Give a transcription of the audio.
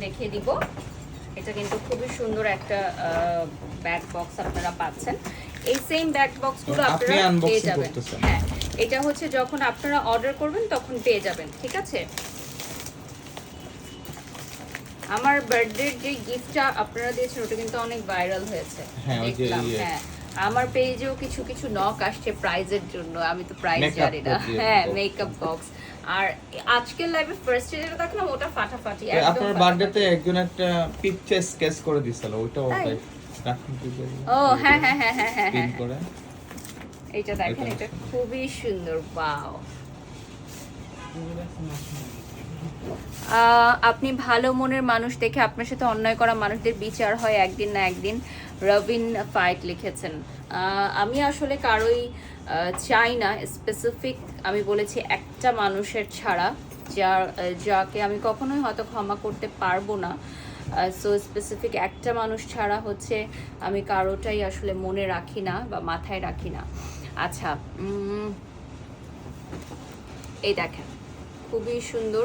দেখিয়ে দিব। এটা কিন্তু খুবই সুন্দর একটা ব্যাগ বক্স আপনারা পাচ্ছেন। এই সেম ব্যাগ বক্সগুলো আপনারা পেয়ে যাবেন। হ্যাঁ, এটা হচ্ছে যখন আপনারা অর্ডার করবেন তখন পেয়ে যাবেন, ঠিক আছে? আমার বার্থডের যে গিফটটা আপনারা দিয়েছেন ওটা কিন্তু অনেক ভাইরাল হয়েছে, দেখলাম। হ্যাঁ, আমার পেজেও কিছু কিছু নক আসছে প্রাইজের জন্য, আমি তো প্রাইজ জানি না। হ্যাঁ, মেকআপ বক্স। আর আজকের লাইভে ফার্স্ট যেটা দেখলাম ওটা ফাটাফাটি একদম। আপনার বার্থডেতে একজন একটা পিকচার স্কেচ করে দিছিল, ওইটাও তাই রাখুন কি ও হ্যাঁ হ্যাঁ হ্যাঁ হ্যাঁ হ্যাঁ পিন করে। এইটা দেখেন, এটা খুবই সুন্দর। ওয়াও, আপনি ভালো মনের মানুষ দেখে আপনার সাথে অন্যায় করা মানুষদের বিচার হয় একদিন না একদিন, রবিন ফাইট লিখেছেন। আমি আসলে কারোই চাই না স্পেসিফিক, আমি বলেছি একটা মানুষের ছাড়া, যাকে আমি কখনোই হয়তো ক্ষমা করতে পারবো না। সো স্পেসিফিক একটা মানুষ ছাড়া হচ্ছে আমি কারোটাই আসলে মনে রাখি না বা মাথায় রাখি না। আচ্ছা, এই দেখেন খুবই সুন্দর